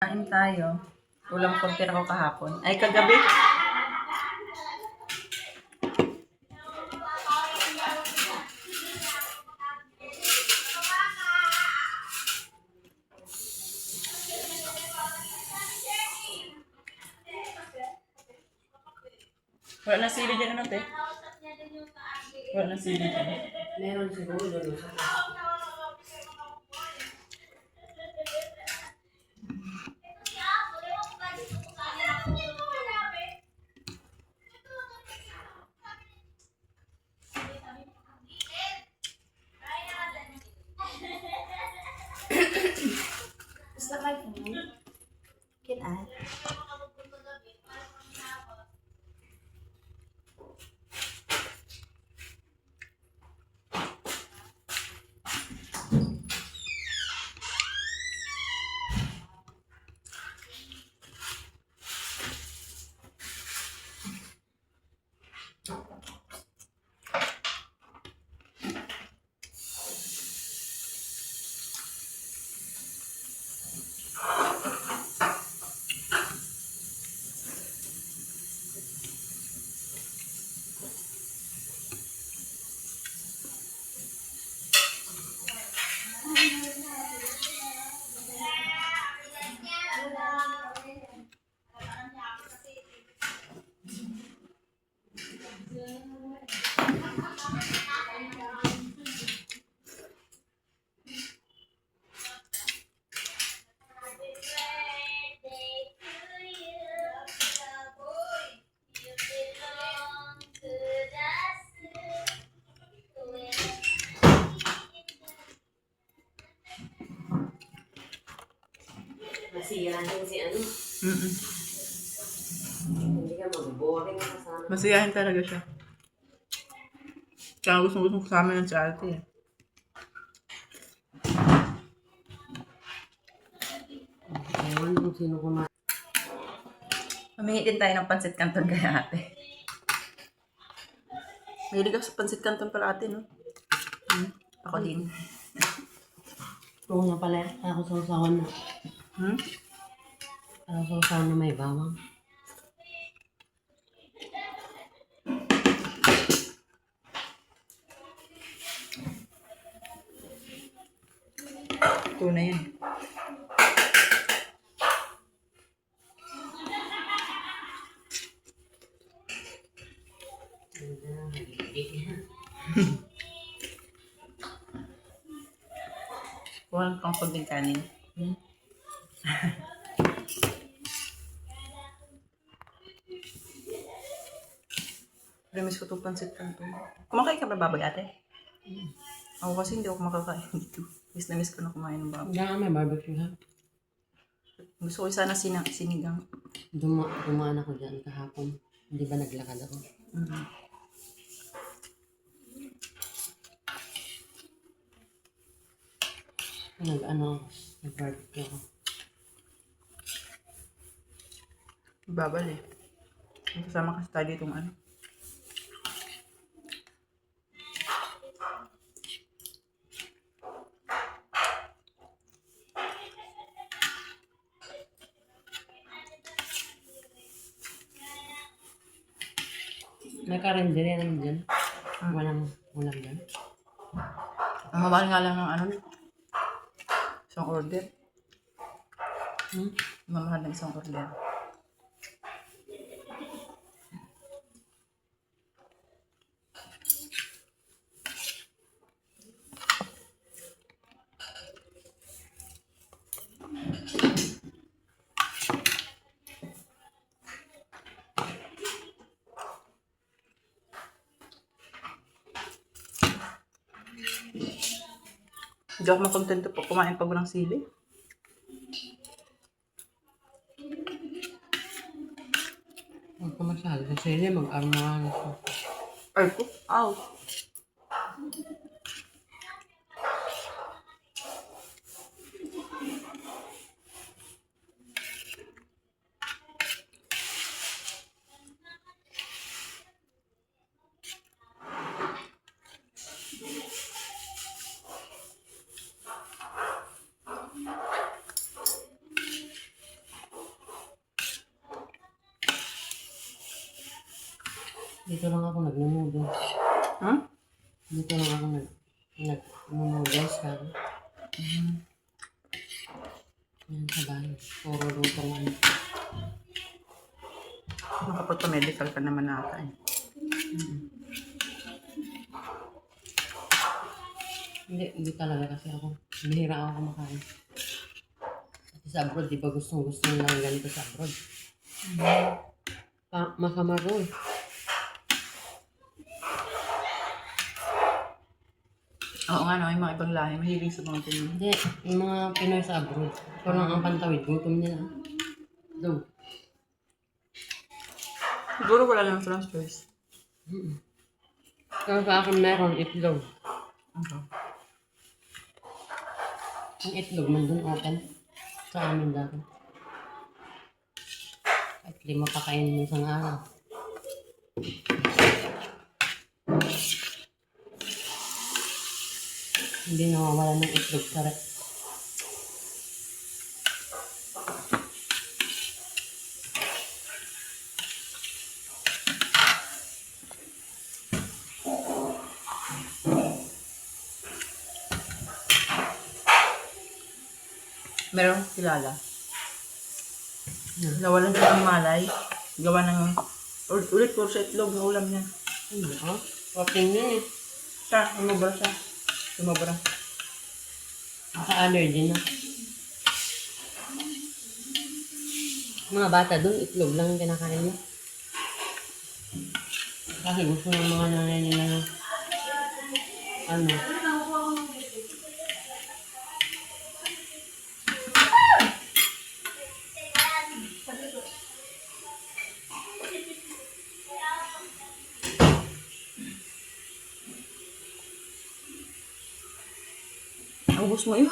Kain tayo. Ulam konti ako kahapon. Ay, kagabi. Wala na sili dyan ano, te? Wala na sili dyan. Meron siguro doon sa Gusto ka yun? Kinaan. masiyahin si ano. Mm-mm. Hindi ka mag-boring kasama. Masiyahin talaga siya. Kaya gusto kasama ng si ate eh. Ewan kung sino kumain. Humingi din tayo ng pansit canton kay ate. Mahilig ako sa pansit canton pala ate, no? Ako din. Oo nga pala, ako sa usawan na. Hmm? Ako sa usawan na may bawang. Ito na yan. Kuha kang konting kanin. Remiss ko itong pansit canton. Kumakain ka ba baboy ate? Ako kasi hindi ako makakain dito. Miss na miss ko na kumain ng baboy. Diyan may barbecue ha. Gusto ko sana sinigang. Dumaan ako dyan kahapon. Hindi ba naglakad ako? Mm. Nag-barbecue ako. Babal eh. Kasama kasi tayo ditong ano. May karinderi naman dyan. Walang ulam dyan. Ang mamahal nga lang ng ano. Isang order. Mamahal ng isang order. Hindi ako makontento po kumain pag walang sili. Huwag ka masyado sa sili, mag-armahan ako. Ay ko. Ow. Dito lang ako nagno-noodles. Ha? Dito lang ako nag-noodles. Sabi. Yan sa bahay. Puro lutong ano. Nakapagpa-medical ka naman nata eh. Hindi talaga kasi ako. Bihira ako kumakain. Kasi sa abroad, di ba gusto nila yung ganito sa abroad? Masama ro eh. Oo nga no, yung mga ibang lahi, mahilig sa mga Pinoy. Hindi, yung mga Pinoy sa abroad. Ito lang ang pantawid. Gutom nila. Daw. Siguro wala lang transfers. Pero sa akin meron itlog. Okay. Ang itlog man dun open. Sa amin dati. At 5 pa kainin isang araw. Hindi nawawala ng itlog sa rep. Meron akong kilala. Nawalan siya ng malay. Gawa ng ulit puro sa itlog na ulam niya. Hindi ah. Protein yun eh. Siya, umubra siya. Umubra. Naka-allergy na. Mga bata dun, itlog lang yung kinakain mo. Kasi gusto ng mga nanay nila na ano. Ubus mo yun.